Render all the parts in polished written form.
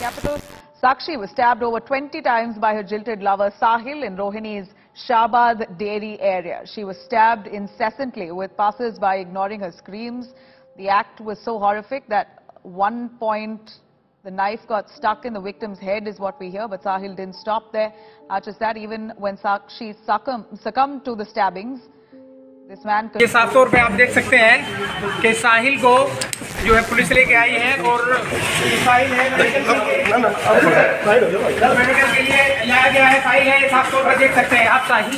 capital. Sakshi was stabbed over 20 times by her jilted lover Sahil in Rohini's Shahbad Dairy area. She was stabbed incessantly, with passers-by ignoring her screams. The act was so horrific that at one point the knife got stuck in the victim's head, is what we hear, but Sahil didn't stop there. Not just that, even when Sakshi succumbed to the stabbings, this man could... 700 रुपए आप देख सकते हैं कि साहिल को जो है police लेके आई है और साहिल है मेडिकल के लिए लाया गया है। साहिल है 700 रुपए देख सकते हैं आप। साहिल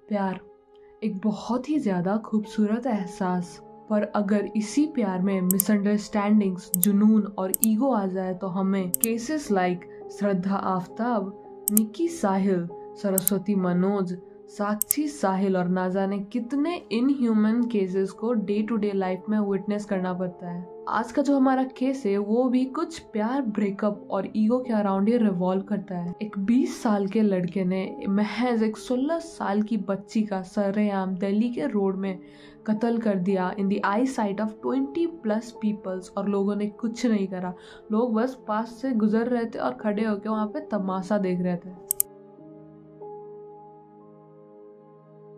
प्यार एक बहुत ही ज़्यादा खूबसूरत एहसास, पर अगर इसी प्यार में मिसअंडरस्टैंडिंग्स, जुनून और ईगो आ जाए तो हमें केसेस लाइक श्रद्धा आफ्ताब, निकी साहिल, सरस्वती मनोज, साक्षी साहिल और ना जाने कितने इनह्यूमन केसेस को डे टू डे लाइफ में विटनेस करना पड़ता है। आज का जो हमारा केस है वो भी कुछ प्यार, ब्रेकअप और ईगो के अराउंड ही रिवॉल्व करता है। एक 20 साल के लड़के ने महज एक 16 साल की बच्ची का सरेआम दिल्ली के रोड में कत्ल कर दिया in the eye sight of 20+ peoples, और लोगों ने कुछ नहीं करा। लोग बस पास से गुजर रहे थे और खड़े होकर वहाँ पे तमाशा देख रहे थे।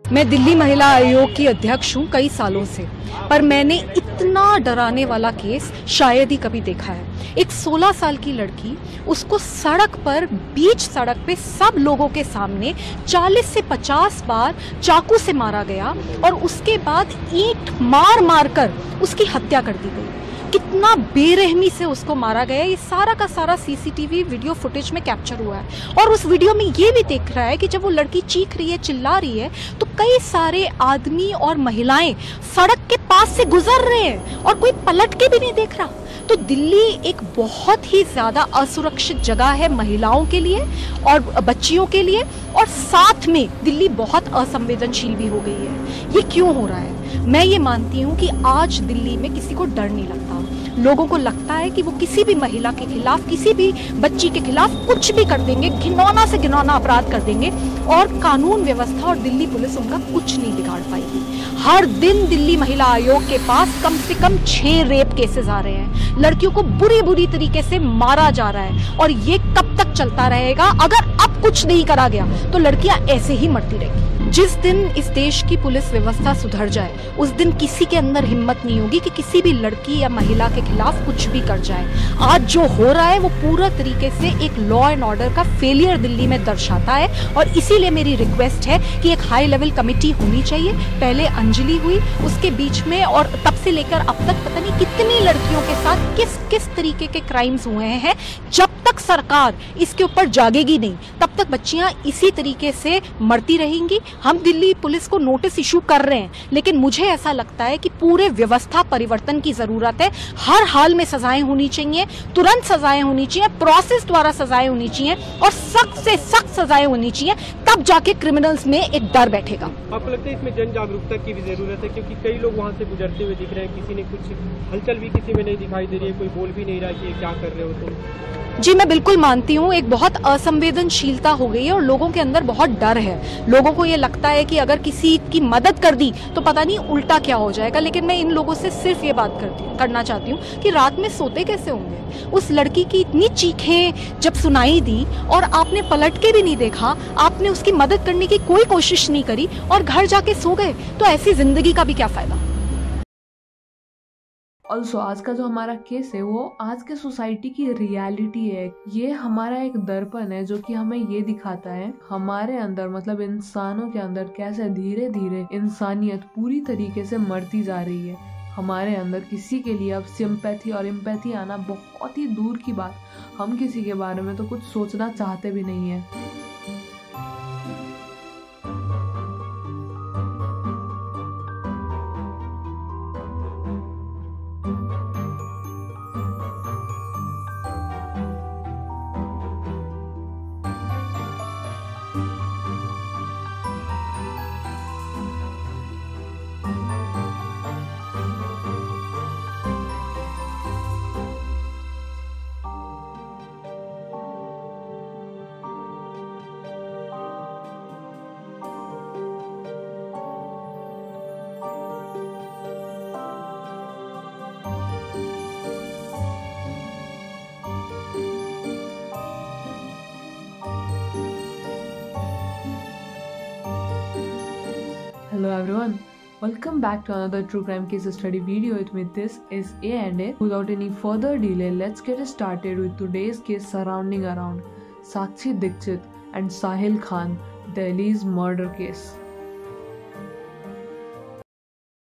मैं दिल्ली महिला आयोग की अध्यक्ष हूँ कई सालों से, पर मैंने इतना डराने वाला केस शायद ही कभी देखा है। एक 16 साल की लड़की, उसको सड़क पर, बीच सड़क पे सब लोगों के सामने 40 से 50 बार चाकू से मारा गया और उसके बाद ईंट मार मार कर उसकी हत्या कर दी गई। कितना बेरहमी से उसको मारा गया, ये सारा का सारा सीसीटीवी वीडियो फुटेज में कैप्चर हुआ है। और उस वीडियो में ये भी दिख रहा है कि जब वो लड़की चीख रही है, चिल्ला रही है, तो कई सारे आदमी और महिलाएं सड़क के पास से गुजर रहे हैं और कोई पलट के भी नहीं देख रहा। तो दिल्ली एक बहुत ही ज्यादा असुरक्षित जगह है महिलाओं के लिए और बच्चियों के लिए, और साथ में दिल्ली बहुत असंवेदनशील भी हो गई है। ये क्यों हो रहा है? मैं ये मानती हूँ कि आज दिल्ली में किसी को डर नहीं लगता। लोगों को लगता है कि वो किसी भी महिला के खिलाफ, किसी भी बच्ची के खिलाफ कुछ भी कर देंगे, घिनौना से घिनौना अपराध कर देंगे, और कानून व्यवस्था और दिल्ली पुलिस उनका कुछ नहीं बिगाड़ पाएगी। हर दिन दिल्ली महिला आयोग के पास कम से कम 6 रेप केसेस आ रहे हैं। लड़कियों को बुरी बुरी तरीके से मारा जा रहा है, और ये कब तक चलता रहेगा? अगर अब कुछ नहीं करा गया तो लड़कियां ऐसे ही मरती रहेंगी। जिस दिन इस देश की पुलिस व्यवस्था सुधर जाए, उस दिन किसी के अंदर हिम्मत नहीं होगी कि किसी भी लड़की या महिला के खिलाफ कुछ भी कर जाए। आज जो हो रहा है वो पूरा तरीके से एक लॉ एंड ऑर्डर का फेलियर दिल्ली में दर्शाता है, और इसीलिए मेरी रिक्वेस्ट है कि एक हाई लेवल कमेटी होनी चाहिए। पहले अंजलि हुई, उसके बीच में, और तब से लेकर अब तक पता नहीं कितनी लड़कियों के साथ किस किस तरीके के क्राइम्स हुए हैं। जब तक सरकार इसके ऊपर जागेगी नहीं, तब तक बच्चियां इसी तरीके से मरती रहेंगी। हम दिल्ली पुलिस को नोटिस इशू कर रहे हैं, लेकिन मुझे ऐसा लगता है कि पूरे व्यवस्था परिवर्तन की जरूरत है। हर हाल में सजाएं होनी चाहिए, तुरंत सजाएं होनी चाहिए, प्रोसेस द्वारा सजाएं होनी चाहिए, और सख्त से सख्त सजाएं होनी चाहिए। तब जाके क्रिमिनल्स में एक डर बैठेगा। आपको लगता है इसमें जन जागरूकता की भी जरूरत है? क्योंकि कई लोग वहाँ से गुजरते हुए दिख रहे हैं, किसी ने कुछ हलचल भी किसी में नहीं दिखाई दे रही है, कोई बोल भी नहीं रहा कि ये क्या कर रहे हो तुम। जी, मैं बिल्कुल मानती हूँ एक बहुत असंवेदनशीलता हो गई है और लोगों के अंदर बहुत डर है। लोगों को ये लगता है कि अगर किसी की मदद कर दी तो पता नहीं उल्टा क्या हो जाएगा। लेकिन मैं इन लोगों से सिर्फ ये बात करना चाहती हूँ कि रात में सोते कैसे होंगे? उस लड़की की इतनी चीखें जब सुनाई दी और आपने पलट के भी नहीं देखा, आपने उसकी मदद करने की कोई कोशिश नहीं करी और घर जाके सो गए, तो ऐसी जिंदगी का भी क्या फायदा? ऑल्सो आज का जो हमारा केस है वो आज के सोसाइटी की रियलिटी है। ये हमारा एक दर्पण है जो कि हमें ये दिखाता है हमारे अंदर, मतलब इंसानों के अंदर, कैसे धीरे धीरे इंसानियत पूरी तरीके से मरती जा रही है। हमारे अंदर किसी के लिए अब सिंपैथी और एम्पैथी आना बहुत ही दूर की बात। हम किसी के बारे में तो कुछ सोचना चाहते भी नहीं है। Hello everyone, welcome back to another true crime case study video with me. This is A&A. Without any further delay, let's get started with today's case surrounding around Sakshi Dixit and Sahil Khan, Delhi's murder case.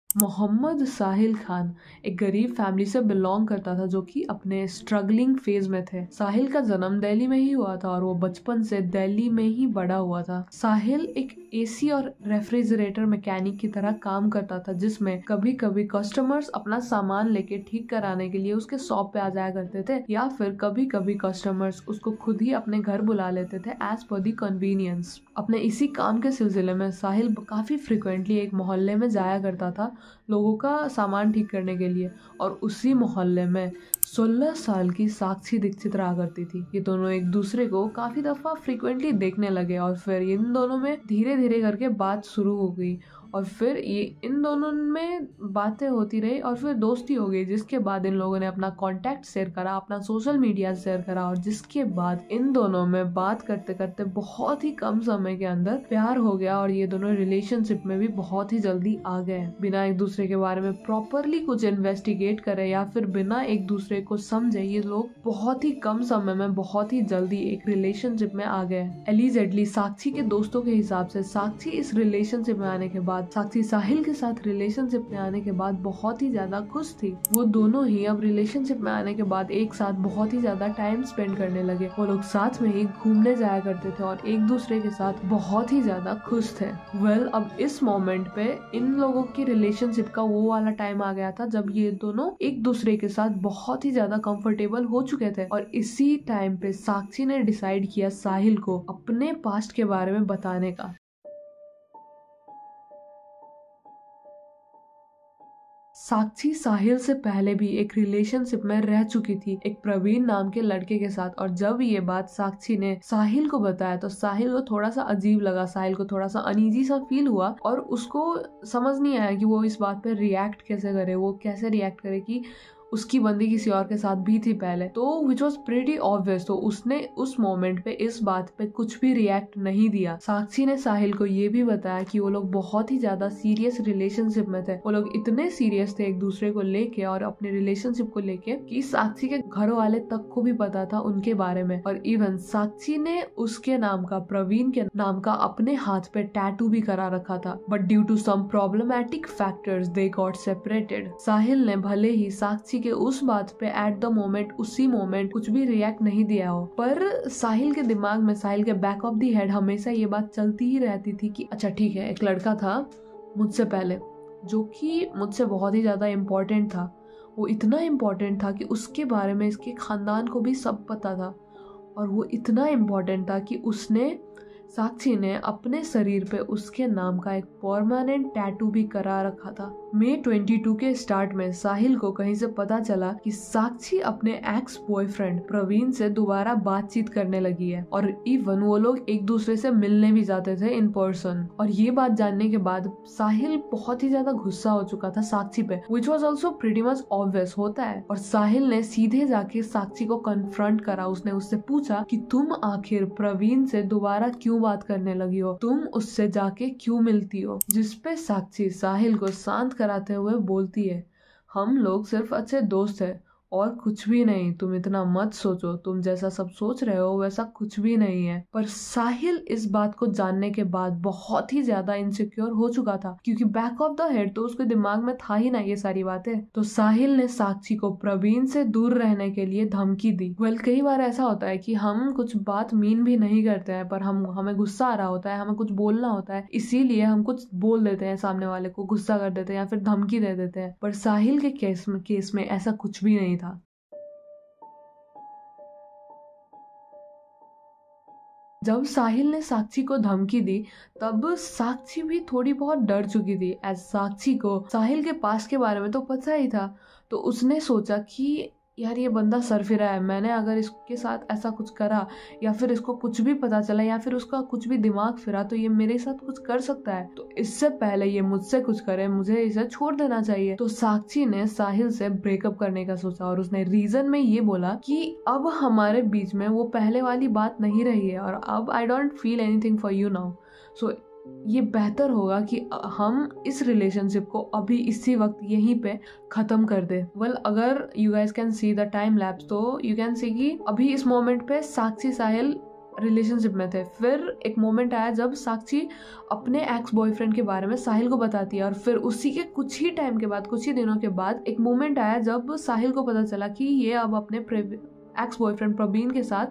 Mohammad Sahil Khan एक गरीब family से belong करता था जो कि अपने struggling phase में थे। साहिल का जन्म दिल्ली में ही हुआ था और वो बचपन से दिल्ली में ही बड़ा हुआ था। साहिल एक एसी और रेफ्रिजरेटर मैकेनिक की तरह काम करता था, जिसमें कभी कभी कस्टमर्स अपना सामान लेके ठीक कराने के लिए उसके शॉप पे आ जाया करते थे, या फिर कभी कभी कस्टमर्स उसको खुद ही अपने घर बुला लेते थे एज पर दी कन्वीनियंस। अपने इसी काम के सिलसिले में साहिल काफी फ्रिक्वेंटली एक मोहल्ले में जाया करता था लोगों का सामान ठीक करने के लिए, और उसी मोहल्ले में 16 साल की साक्षी दीक्षित रहा करती थी। ये दोनों एक दूसरे को काफी दफा फ्रिक्वेंटली देखने लगे और फिर इन दोनों में धीरे धीरे करके बात शुरू हो गई और फिर ये इन दोनों में बातें होती रही और फिर दोस्ती हो गई, जिसके बाद इन लोगों ने अपना कांटेक्ट शेयर करा, अपना सोशल मीडिया शेयर करा, और जिसके बाद इन दोनों में बात करते करते बहुत ही कम समय के अंदर प्यार हो गया और ये दोनों रिलेशनशिप में भी बहुत ही जल्दी आ गए। बिना एक दूसरे के बारे में प्रॉपरली कुछ इन्वेस्टिगेट करे या फिर बिना एक दूसरे को समझे, ये लोग बहुत ही कम समय में बहुत ही जल्दी एक रिलेशनशिप में आ गए। एलिजेडली साक्षी के दोस्तों के हिसाब से साक्षी इस रिलेशनशिप में आने के बाद, साक्षी साहिल के साथ रिलेशनशिप में आने के बाद बहुत ही ज्यादा खुश थी। वो दोनों ही अब रिलेशनशिप में आने के बाद एक साथ बहुत ही ज्यादा टाइम स्पेंड करने लगे। वो लोग साथ में ही घूमने जाया करते थे और एक दूसरे के साथ बहुत ही ज्यादा खुश थे। अब इस मोमेंट पे इन लोगों की रिलेशनशिप का वो वाला टाइम आ गया था जब ये दोनों एक दूसरे के साथ बहुत ही ज्यादा कंफर्टेबल हो चुके थे, और इसी टाइम पे साक्षी ने डिसाइड किया साहिल को अपने पास्ट के बारे में बताने का। साक्षी साहिल से पहले भी एक रिलेशनशिप में रह चुकी थी एक प्रवीण नाम के लड़के के साथ, और जब ये बात साक्षी ने साहिल को बताया तो साहिल को थोड़ा सा अजीब लगा, साहिल को थोड़ा सा अनईजी सा फील हुआ और उसको समझ नहीं आया कि वो इस बात पे रिएक्ट कैसे करे, वो कैसे रिएक्ट करे कि उसकी बंदी किसी और के साथ भी थी पहले, तो विच वॉज प्रीटी ऑब्वियस। तो उसने उस मोमेंट पे इस बात पे कुछ भी रिएक्ट नहीं दिया। साक्षी ने साहिल को ये भी बताया कि वो लोग बहुत ही ज्यादा सीरियस रिलेशनशिप में थे। वो लोग इतने सीरियस थे एक दूसरे को लेके और अपने रिलेशनशिप को लेके कि साक्षी के घर वाले तक को भी पता था उनके बारे में, और इवन साक्षी ने उसके नाम का, प्रवीण के नाम का, अपने हाथ पे टैटू भी करा रखा था। But due to some problematic factors they got separated. Sahil ने भले ही साक्षी के उस बात पे एट द मोमेंट, उसी मोमेंट कुछ भी रिएक्ट नहीं दिया हो, पर साहिल के दिमाग में, साहिल के बैक ऑफ द हेड हमेशा ये बात चलती ही रहती थी कि अच्छा ठीक है, एक लड़का था मुझसे पहले जो कि मुझसे बहुत ही ज्यादा इम्पोर्टेंट था। वो इतना इम्पोर्टेंट था कि उसके बारे में इसके खानदान को भी सब पता था, और वो इतना इम्पोर्टेंट था कि साक्षी ने अपने शरीर पे उसके नाम का एक परमानेंट टैटू भी करा रखा था। मई 22 के स्टार्ट में साहिल को कहीं से पता चला कि साक्षी अपने एक्स बॉयफ्रेंड प्रवीण से दोबारा बातचीत करने लगी है, और इवन वो लोग एक दूसरे से मिलने भी जाते थे इन पर्सन। और ये बात जानने के बाद साहिल बहुत ही ज्यादा गुस्सा हो चुका था साक्षी पे, which was also pretty much obvious होता है। और साहिल ने सीधे जाके साक्षी को कन्फ्रंट करा। उसने उससे पूछा कि तुम आखिर प्रवीण से दोबारा क्यों बात करने लगी हो, तुम उससे जाके क्यों मिलती हो? जिसपे साक्षी साहिल को शांत कराते हुए बोलती है, हम लोग सिर्फ अच्छे दोस्त हैं और कुछ भी नहीं, तुम इतना मत सोचो, तुम जैसा सब सोच रहे हो वैसा कुछ भी नहीं है। पर साहिल इस बात को जानने के बाद बहुत ही ज्यादा इनसिक्योर हो चुका था, क्योंकि बैक ऑफ द हेड तो उसके दिमाग में था ही ना ये सारी बातें। तो साहिल ने साक्षी को प्रवीण से दूर रहने के लिए धमकी दी। कई बार ऐसा होता है कि हम कुछ बात मीन भी नहीं करते हैं, पर हमें गुस्सा आ रहा होता है, हमें कुछ बोलना होता है, इसीलिए हम कुछ बोल देते हैं, सामने वाले को गुस्सा कर देते हैं या फिर धमकी दे देते हैं। पर साहिल के केस में ऐसा कुछ भी नहीं था। जब साहिल ने साक्षी को धमकी दी तब साक्षी भी थोड़ी बहुत डर चुकी थी, एज साक्षी को साहिल के पास के बारे में तो पता ही था। तो उसने सोचा कि यार ये बंदा सरफिरा है, मैंने अगर इसके साथ ऐसा कुछ करा या फिर इसको कुछ भी पता चला या फिर उसका कुछ भी दिमाग फिरा तो ये मेरे साथ कुछ कर सकता है, तो इससे पहले ये मुझसे कुछ करे मुझे इसे छोड़ देना चाहिए। तो साक्षी ने साहिल से ब्रेकअप करने का सोचा और उसने रीजन में ये बोला कि अब हमारे बीच में वो पहले वाली बात नहीं रही है और अब I don't feel anything for you now, so ये बेहतर होगा कि हम इस रिलेशनशिप को अभी इसी वक्त यहीं पे खत्म कर दे। अगर you guys can see the time lapse, तो यू कैन सी कि अभी इस मोमेंट पे साक्षी साहिल रिलेशनशिप में थे। फिर एक मोमेंट आया जब साक्षी अपने एक्स बॉयफ्रेंड के बारे में साहिल को बताती है, और फिर उसी के कुछ ही टाइम के बाद, कुछ ही दिनों के बाद एक मोमेंट आया जब साहिल को पता चला कि ये अब अपने एक्स बॉयफ्रेंड प्रवीण के साथ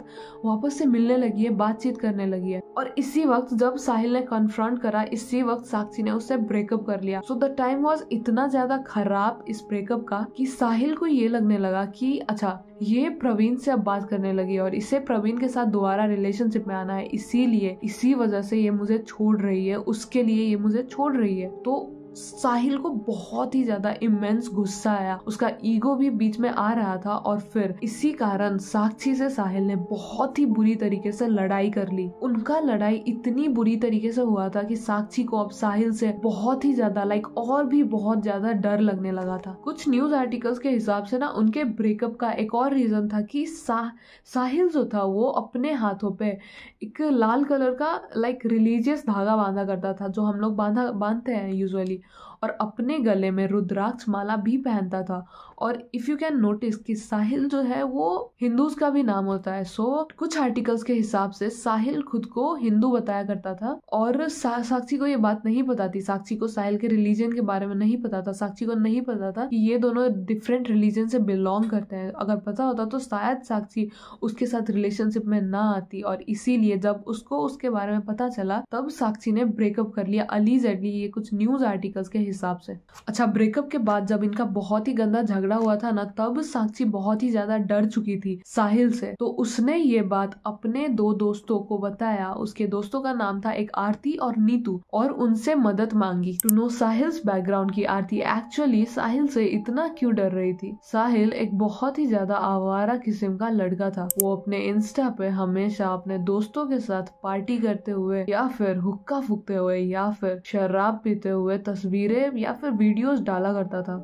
वापस से मिलने लगी है, बातचीत करने लगी है। और इसी वक्त जब साहिल ने कन्फ्रंट करा, इसी वक्त साक्षी ने उससे ब्रेकअप कर लिया। सो द टाइम वाज इतना ज्यादा खराब इस ब्रेकअप का कि साहिल को ये लगने लगा कि अच्छा, ये प्रवीण से अब बात करने लगी और इसे प्रवीण के साथ दोबारा रिलेशनशिप में आना है, इसीलिए इसी वजह से ये मुझे छोड़ रही है, उसके लिए ये मुझे छोड़ रही है। तो साहिल को बहुत ही ज्यादा इमेंस गुस्सा आया, उसका ईगो भी बीच में आ रहा था, और फिर इसी कारण साक्षी से साहिल ने बहुत ही बुरी तरीके से लड़ाई कर ली। उनका लड़ाई इतनी बुरी तरीके से हुआ था कि साक्षी को अब साहिल से बहुत ही ज्यादा और भी बहुत ज्यादा डर लगने लगा था। कुछ न्यूज आर्टिकल्स के हिसाब से ना उनके ब्रेकअप का एक और रीजन था कि साहिल जो था वो अपने हाथों पे एक लाल कलर का रिलीजियस धागा बांधा करता था, जो हम लोग बांधते हैं यूजुअली, और अपने गले में रुद्राक्ष माला भी पहनता था। और इफ यू कैन नोटिस कि साहिल जो है वो हिंदूज का भी नाम होता है। सो कुछ आर्टिकल्स के हिसाब से साहिल खुद को हिंदू बताया करता था, और साक्षी को ये बात नहीं पता थी। साक्षी को साहिल के रिलीजन के बारे में नहीं पता था। साक्षी को नहीं पता था कि ये दोनों डिफरेंट रिलीजन से बिलोंग करते हैं। अगर पता होता तो शायद साक्षी उसके साथ रिलेशनशिप में ना आती, और इसीलिए जब उसको उसके बारे में पता चला तब साक्षी ने ब्रेकअप कर लिया अलीजेडली, ये कुछ न्यूज आर्टिकल्स के हिसाब से। अच्छा, ब्रेकअप के बाद जब इनका बहुत ही गंदा झगड़ा हुआ था ना, तब साक्षी बहुत ही ज्यादा डर चुकी थी साहिल से। तो उसने ये बात अपने दो दोस्तों को बताया। उसके दोस्तों का नाम था एक आरती और नीतू, और उनसे मदद मांगी टू नो साहिल्स बैकग्राउंड की आरती एक्चुअली साहिल से इतना क्यों डर रही थी। साहिल एक बहुत ही ज्यादा आवारा किस्म का लड़का था। वो अपने इंस्टा पे हमेशा अपने दोस्तों के साथ पार्टी करते हुए, या फिर हुक्का फूकते हुए, या फिर शराब पीते हुए तस्वीरें या फिर वीडियोस डाला करता था।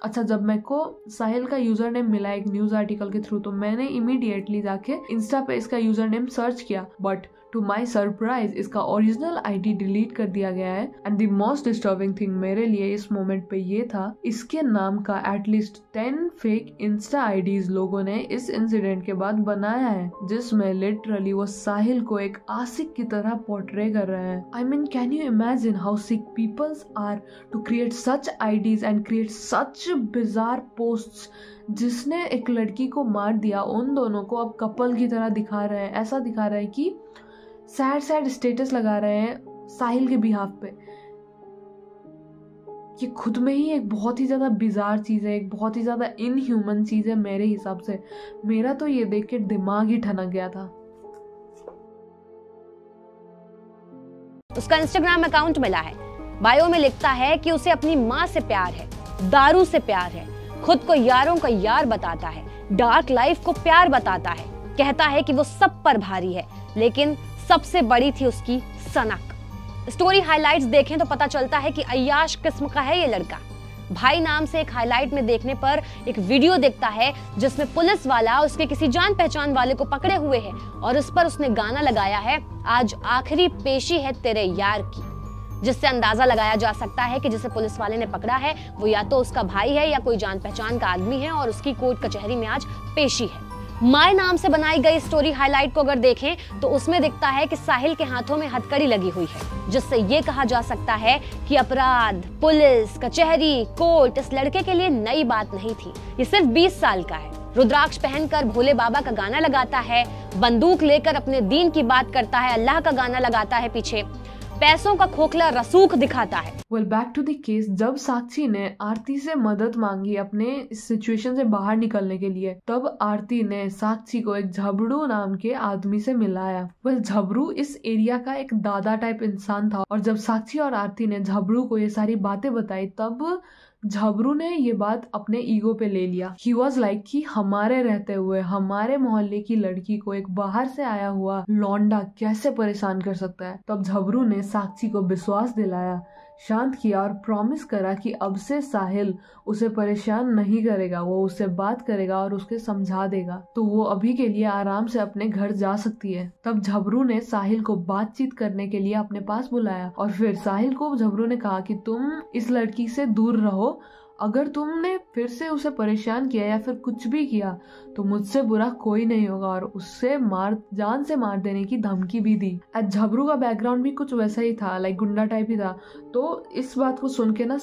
अच्छा, जब मेरे को साहिल का यूजर नेम मिला एक न्यूज आर्टिकल के थ्रू, तो मैंने इमीडिएटली जाके इंस्टा पे इसका यूजर नेम सर्च किया, बट टू माई सरप्राइज इसका ओरिजिनल आईडी डिलीट कर दिया गया है। And the most disturbing thing मेरे लिए इस मोमेंट पे ये था, इसके नाम का एटलीस्ट 10 फेक इंस्टा आईडीज लोगों ने इस इंसिडेंट के बाद बनाया है, जिसमें लिटरली वो साहिल को एक आशिक की तरह पोर्ट्रे कर रहे हैं। I mean, can you imagine how sick peoples are to create such IDs and create such bizarre posts. जिसने एक लड़की को मार दिया, उन दोनों को अब कपल की तरह दिखा रहे हैं। ऐसा दिखा रहे हैं कि सैड स्टेटस लगा रहे हैं साहिल के बिहाफ पे। ये खुद में ही एक बहुत ही ज्यादा बिजार चीज है, एक बहुत ही ज्यादा इनह्यूमन चीज है मेरे हिसाब से। मेरा तो ये देख के दिमाग ही ठनक गया था। उसका इंस्टाग्राम अकाउंट मिला है, बायो में लिखता है कि उसे अपनी माँ से प्यार है, दारू से प्यार है, खुद को यारों का यार बताता है, डार्क लाइफ को प्यार बताता है, कहता है कि वो सब पर भारी है, लेकिन सबसे बड़ी थी उसकी सनक। स्टोरी हाइलाइट्स देखें तो पता चलता है कि अय्याश किस्म का है ये लड़का। भाई नाम से एक हाइलाइट में देखने पर एक वीडियो दिखता है जिसमें पुलिस वाला उसके किसी जान पहचान वाले को पकड़े हुए है, और इस पर उसने गाना लगाया है, आज आखिरी पेशी है तेरे यार की, जिससे अंदाजा लगाया जा सकता है कि जिसे पुलिस वाले ने पकड़ा है वो या तो उसका भाई है या कोई जान पहचान का आदमी है, और उसकी कोर्ट कचहरी में आज पेशी है। माय नाम से बनाई गई स्टोरी हाइलाइट को अगर देखें तो उसमें दिखता है कि साहिल के हाथों में हथकड़ी लगी हुई है, जिससे ये कहा जा सकता है कि अपराध, पुलिस, कचहरी, कोर्ट इस लड़के के लिए नई बात नहीं थी। ये सिर्फ 20 साल का है, रुद्राक्ष पहनकर भोले बाबा का गाना लगाता है, बंदूक लेकर अपने दीन की बात करता है, अल्लाह का गाना लगाता है, पीछे पैसों का खोखला रसूख दिखाता है। Well, back to the case. जब साक्षी ने आरती से मदद मांगी अपने इस सिचुएशन से बाहर निकलने के लिए, तब आरती ने साक्षी को एक झबरू नाम के आदमी से मिलाया। वेल, झबरू इस एरिया का एक दादा टाइप इंसान था, और जब साक्षी और आरती ने झबरू को ये सारी बातें बताई, तब झबरू ने ये बात अपने ईगो पे ले लिया। ही वॉज लाइक कि हमारे रहते हुए हमारे मोहल्ले की लड़की को एक बाहर से आया हुआ लौंडा कैसे परेशान कर सकता है। तब झबरू ने साक्षी को विश्वास दिलाया शांत किया और प्रॉमिस करा कि अब से साहिल उसे परेशान नहीं करेगा, वो उससे बात करेगा और उसके समझा देगा, तो वो अभी के लिए आराम से अपने घर जा सकती है। तब झबरू ने साहिल को बातचीत करने के लिए अपने पास बुलाया और फिर साहिल को झबरू ने कहा कि तुम इस लड़की से दूर रहो, अगर तुमने फिर से उसे परेशान किया या फिर कुछ भी किया तो मुझसे बुरा कोई नहीं होगा, और उससे जान से मार देने की धमकी भी दी। झबरू का बैकग्राउंड भी कुछ वैसा ही था, लाइक गुंडा टाइप ही था। तो इस बात को सुन के ना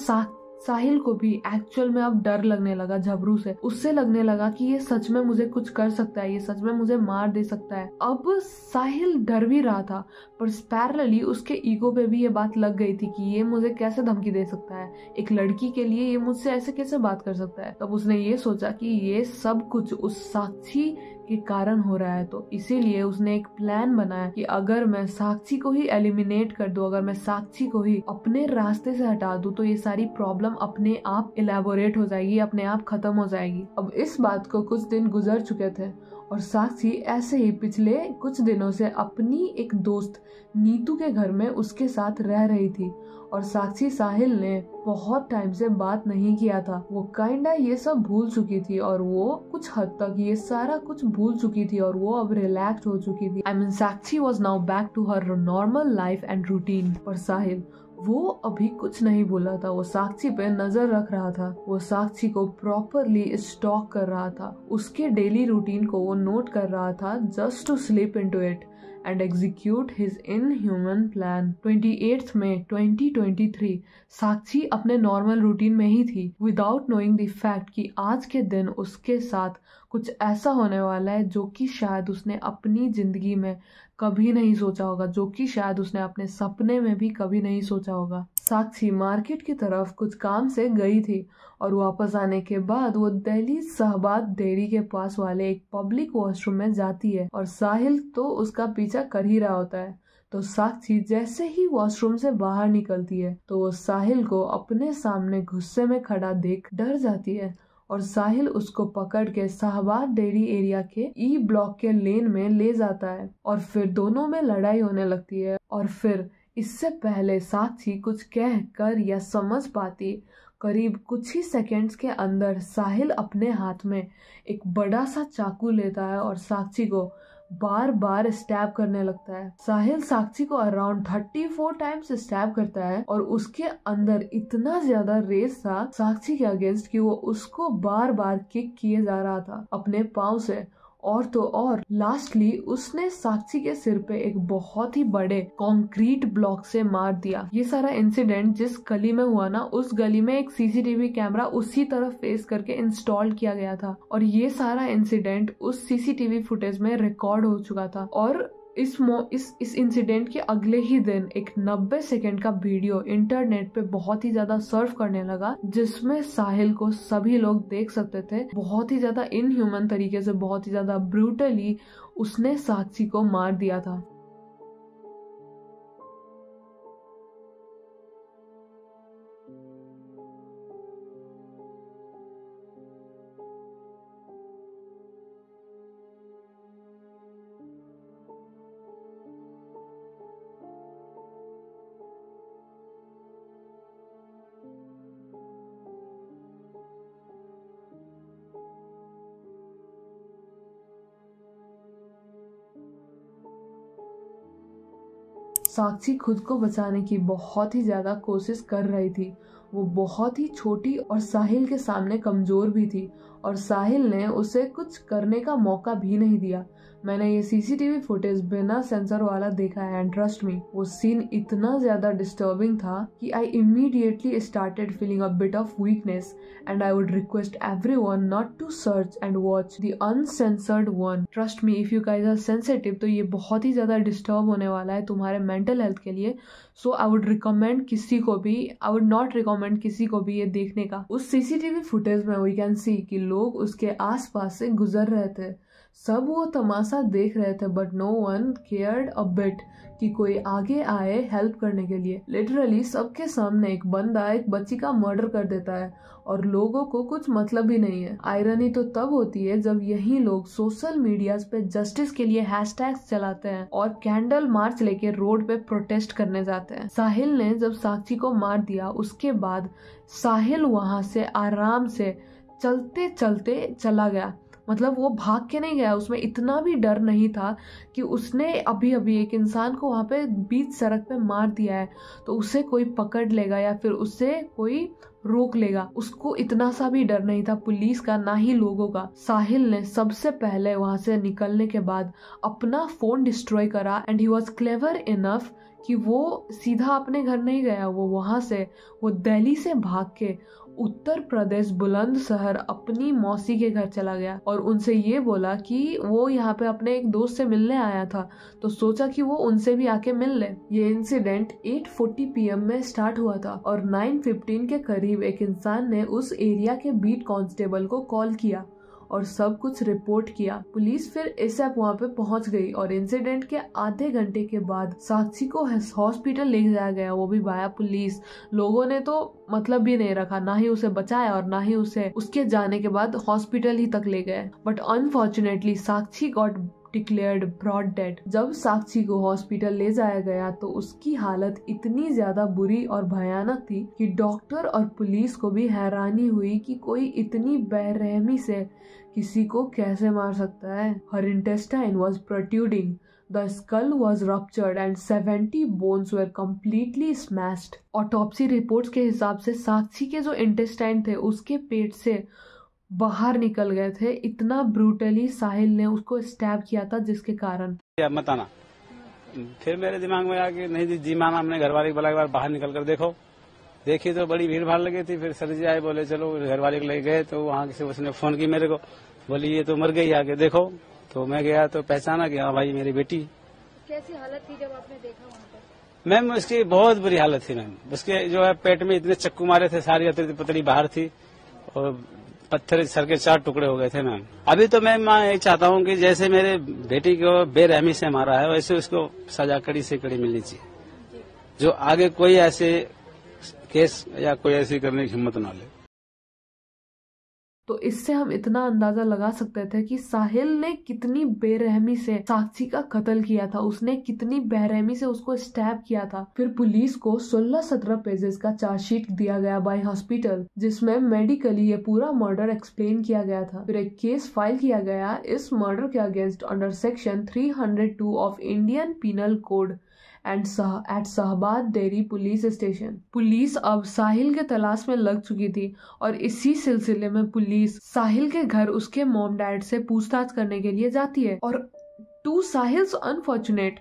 साहिल को भी एक्चुअल में अब डर लगने लगा झबरू से। उससे लगने लगा कि ये सच में मुझे कुछ कर सकता है, ये सच में मुझे मार दे सकता है। अब साहिल डर भी रहा था, पर पैरेलली उसके ईगो पे भी ये बात लग गई थी कि ये मुझे कैसे धमकी दे सकता है, एक लड़की के लिए ये मुझसे ऐसे कैसे बात कर सकता है। तब उसने ये सोचा कि ये सब कुछ उस साक्षी के कारण हो रहा है, तो इसीलिए उसने एक प्लान बनाया कि अगर मैं साक्षी को ही एलिमिनेट कर दूं, अगर मैं साक्षी को ही अपने रास्ते से हटा दूं, तो ये सारी प्रॉब्लम अपने आप इलेबोरेट हो जाएगी, अपने आप खत्म हो जाएगी। अब इस बात को कुछ दिन गुजर चुके थे और साक्षी ऐसे ही पिछले कुछ दिनों से अपनी एक दोस्त नीतू के घर में उसके साथ रह रही थी, और साक्षी साहिल ने बहुत टाइम से बात नहीं किया था। वो काइंडा ये सब भूल चुकी थी और वो कुछ हद तक ये सारा कुछ भूल चुकी थी और वो अब रिलैक्स हो चुकी थी। Sakshi was now back to her normal life and routine. पर साहिल वो अभी कुछ नहीं बोला था, वो साक्षी पे नजर रख रहा था, वो साक्षी को प्रॉपरली स्टॉक कर रहा था, उसके डेली रूटीन को वो नोट कर रहा था just to slip into it and execute his inhuman plan। 28 मई 2023 साक्षी अपने नॉर्मल रूटीन में ही थी, विदाउट नोइंग द फैक्ट कि आज के दिन उसके साथ कुछ ऐसा होने वाला है जो कि शायद उसने अपनी जिंदगी में कभी नहीं सोचा होगा, जो कि शायद उसने अपने सपने में भी कभी नहीं सोचा होगा। साक्षी मार्केट की तरफ कुछ काम से गई थी और वापस आने के बाद वो दिल्ली शहबाद डेयरी के पास वाले एक पब्लिक वॉशरूम में जाती है और साहिल तो उसका पीछा कर ही रहा होता है। तो साक्षी जैसे ही वॉशरूम से बाहर निकलती है तो वो साहिल को अपने सामने गुस्से में खड़ा देख डर जाती है और साहिल उसको पकड़ के शहबाद डेयरी एरिया के ई ब्लॉक के लेन में ले जाता है और फिर दोनों में लड़ाई होने लगती है। और फिर इससे पहले साक्षी कुछ कह कर या समझ पाती, करीब कुछ ही सेकंड्स के अंदर साहिल अपने हाथ में एक बड़ा सा चाकू लेता है और साक्षी को बार बार स्टैब करने लगता है। साहिल साक्षी को अराउंड 34 टाइम्स स्टैब करता है और उसके अंदर इतना ज्यादा रेस था साक्षी के अगेंस्ट कि वो उसको बार बार किक किए जा रहा था अपने पाँव से। और तो और लास्टली उसने साक्षी के सिर पे एक बहुत ही बड़े कंक्रीट ब्लॉक से मार दिया। ये सारा इंसिडेंट जिस गली में हुआ ना, उस गली में एक सीसीटीवी कैमरा उसी तरफ फेस करके इंस्टॉल किया गया था और ये सारा इंसिडेंट उस सीसीटीवी फुटेज में रिकॉर्ड हो चुका था। और इस इंसिडेंट के अगले ही दिन एक 90 सेकंड का वीडियो इंटरनेट पे बहुत ही ज्यादा सर्फ करने लगा, जिसमें साहिल को सभी लोग देख सकते थे। बहुत ही ज्यादा इनह्यूमन तरीके से, बहुत ही ज्यादा ब्रूटली उसने साक्षी को मार दिया था। साक्षी खुद को बचाने की बहुत ही ज्यादा कोशिश कर रही थी। वो बहुत ही छोटी और साहिल के सामने कमजोर भी थी और साहिल ने उसे कुछ करने का मौका भी नहीं दिया। मैंने ये सीसीटीवी फुटेज बिना सेंसर वाला देखा है एंड ट्रस्ट मी, वो सीन इतना ज्यादा डिस्टर्बिंग था कि I immediately started feeling a bit of weakness and I would request everyone not to search and watch the uncensored one. Trust me, if you guys are sensitive तो ये बहुत ही ज्यादा disturb होने वाला है तुम्हारे मेंटल हेल्थ के लिए। सो आई वुड रिकमेंड किसी को भी, आई वुड नॉट रिकमेंड किसी को भी ये देखने का। उस सीसीटीवी फुटेज में वी कैन सी कि लोग उसके आसपास से गुजर रहे थे। सब वो तमाशा देख रहे थे but no one cared a bit कि कोई आगे आए हेल्प करने के लिए। लिटरली सबके सामने एक बंदा एक बच्ची का मर्डर कर देता है और लोगों को कुछ मतलब भी नहीं है। आयरनी तो तब होती है जब यही लोग सोशल मीडिया पे जस्टिस के लिए हैशटैग्स चलाते हैं और कैंडल मार्च लेके रोड पे प्रोटेस्ट करने जाते हैं। साहिल ने जब साक्षी को मार दिया उसके बाद साहिल वहां से आराम से चलते चलते चला गया। मतलब वो भाग के नहीं गया, उसमें इतना भी डर नहीं था कि उसने अभी अभी एक इंसान को वहाँ पे बीच सड़क पे मार दिया है तो उसे कोई पकड़ लेगा या फिर उससे कोई रोक लेगा। उसको इतना सा भी डर नहीं था पुलिस का ना ही लोगों का। साहिल ने सबसे पहले वहां से निकलने के बाद अपना फोन डिस्ट्रॉय करा and he was clever enough कि वो सीधा अपने घर नहीं गया, वो वहां से वो दिल्ली से भाग के उत्तर प्रदेश बुलंदशहर अपनी मौसी के घर चला गया और उनसे ये बोला कि वो यहाँ पे अपने एक दोस्त से मिलने आया था तो सोचा कि वो उनसे भी आके मिल ले। ये इंसिडेंट 8:40 PM में स्टार्ट हुआ था और 9:15 के करीब एक इंसान ने उस एरिया के बीट कांस्टेबल को कॉल किया और सब कुछ रिपोर्ट किया। पुलिस फिर एसएप वहाँ पे पहुंच गई और इंसिडेंट के आधे घंटे के बाद साक्षी को हॉस्पिटल ले जाया गया, वो भी बाया पुलिस। लोगों ने तो मतलब भी नहीं रखा, ना ही उसे बचाया और ना ही उसे उसके जाने के बाद हॉस्पिटल ही तक ले गए। But unfortunately Sakshi got declared broad dead. जब साक्षी को हॉस्पिटल ले जाया गया तो उसकी हालत इतनी ज्यादा बुरी और भयानक थी कि डॉक्टर और पुलिस को भी हैरानी हुई कि कोई इतनी बेरहमी से किसी को कैसे मार सकता है। Her intestine was protruding, the skull was ruptured and 70 bones were completely smashed। Autopsy reports के हिसाब से साक्षी के जो इंटेस्टाइन थे उसके पेट से बाहर निकल गए थे। इतना ब्रूटली साहिल ने उसको स्टैब किया था जिसके कारण। मत आना। फिर मेरे दिमाग में आया कि नहीं जी माना, हमने घर वाले को बोला एक बार बाहर निकल कर देखो। देखी तो बड़ी भीड़ भाड़ लगी थी। फिर सर जी आए, बोले चलो घर वाले को ले गए तो वहाँ से उसने फोन की मेरे को, बोली ये तो मर गई, आके देखो। तो मैं गया तो पहचाना कि हाँ भाई मेरी बेटी। कैसी हालत थी जब आपने देखा वहाँ पर? मैम उसकी बहुत बुरी हालत थी मैम। उसके जो है पेट में इतने चक्कू मारे थे, सारी अतरी पतली बाहर थी और पत्थर सर के 4 टुकड़े हो गए थे मैम। अभी तो मैं यही चाहता हूँ कि जैसे मेरे बेटी को बेरहमी से मारा है वैसे उसको सजा कड़ी से कड़ी मिलनी चाहिए, जो आगे कोई ऐसे केस या कोई ऐसी करने की हिम्मत ना ले। तो इससे हम इतना अंदाजा लगा सकते थे कि साहिल ने कितनी बेरहमी से साक्षी का कत्ल किया था, उसने कितनी बेरहमी से उसको स्टैब किया था। फिर पुलिस को 16-17 पेजेस का चार्जशीट दिया गया बाय हॉस्पिटल, जिसमें मेडिकली ये पूरा मर्डर एक्सप्लेन किया गया था। फिर एक केस फाइल किया गया इस मर्डर के against under section 302 of Indian penal code at Shahbad dairy police station. Police अब साहिल के तलाश में लग चुकी थी और इसी सिलसिले में पुलिस साहिल के घर उसके मॉम डैड से पूछताछ करने के लिए जाती है। और टू साहिल्स अनफॉर्चुनेट,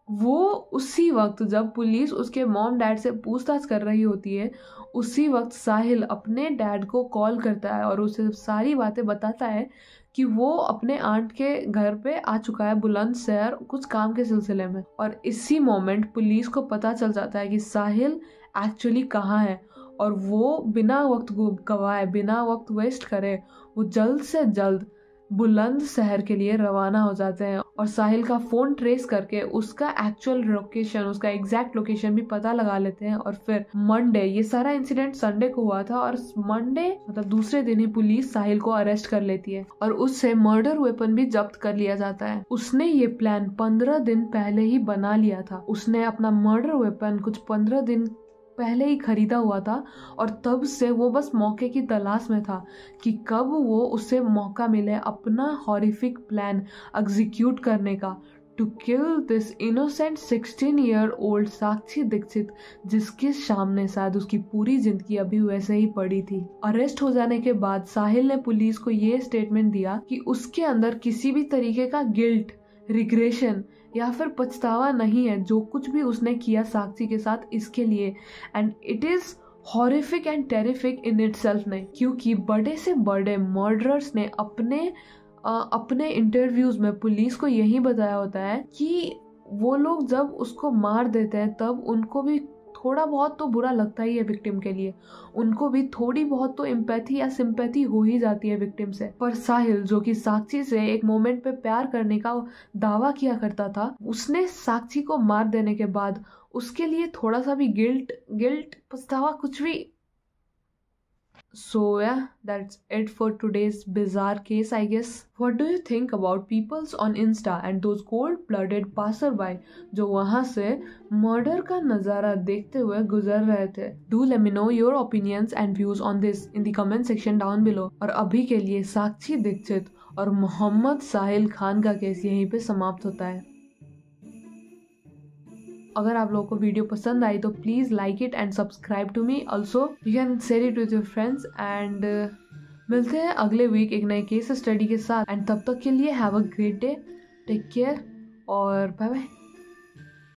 वो उसी वक्त जब पुलिस उसके मॉम डैड से पूछताछ कर रही होती है उसी वक्त साहिल अपने डैड को कॉल करता है और उसे सारी बातें बताता है कि वो अपने आंट के घर पे आ चुका है बुलंदशहर कुछ काम के सिलसिले में। और इसी मोमेंट पुलिस को पता चल जाता है कि साहिल एक्चुअली कहाँ है और वो बिना वक्त गवाए, बिना वक्त वेस्ट करे, वो जल्द से जल्द बुलंदशहर के लिए रवाना हो जाते हैं और साहिल का फोन ट्रेस करके उसका एक्चुअल लोकेशन, उसका एग्जैक्ट लोकेशन भी पता लगा लेते हैं। और फिर मंडे, ये सारा इंसिडेंट संडे को हुआ था और मंडे मतलब दूसरे दिन ही पुलिस साहिल को अरेस्ट कर लेती है और उससे मर्डर वेपन भी जब्त कर लिया जाता है। उसने ये प्लान 15 दिन पहले ही बना लिया था। उसने अपना मर्डर वेपन कुछ 15 दिन पहले ही खरीदा हुआ था और तब से वो बस मौके की तलाश में था कि कब वो उसे मौका मिले अपना हॉरिफिक प्लान एग्जीक्यूट करने का, to kill this innocent 16-year-old Sakshi Dikshit, जिसके सामने शायद उसकी पूरी जिंदगी अभी वैसे ही पड़ी थी। अरेस्ट हो जाने के बाद साहिल ने पुलिस को ये स्टेटमेंट दिया कि उसके अंदर किसी भी तरीके का गिल्ट, रिग्रेशन या फिर पछतावा नहीं है जो कुछ भी उसने किया साक्षी के साथ इसके लिए। And it is horrific and terrific in itself नहीं, क्योंकि बड़े से बड़े मर्डरर्स ने अपने इंटरव्यूज में पुलिस को यही बताया होता है कि वो लोग जब उसको मार देते हैं तब उनको भी थोड़ा बहुत तो बुरा लगता ही है विक्टिम के लिए, उनको भी थोड़ी बहुत तो एम्पैथी या सिंपैथी हो ही जाती है विक्टिम से। पर साहिल जो कि साक्षी से एक मोमेंट पे प्यार करने का दावा किया करता था, उसने साक्षी को मार देने के बाद उसके लिए थोड़ा सा भी गिल्ट पछतावा कुछ भी। So yeah, that's it for today's bizarre case, I guess. What do you think about peoples on Insta and those cold-blooded passerby जो वहाँ से मर्डर का नज़ारा देखते हुए गुजर रहे थे? Do let me know your opinions and views on this in the comment section down below. और अभी के लिए साक्षी दीक्षित और मोहम्मद साहिल खान का केस यहीं पे समाप्त होता है। अगर आप लोगों को वीडियो पसंद आई तो please like it and subscribe to me. Also you can share it with your friends and मिलते हैं अगले वीक एक नए केस स्टडी के साथ। एंड तब तक के लिए have a great day, take care और बाय बाय।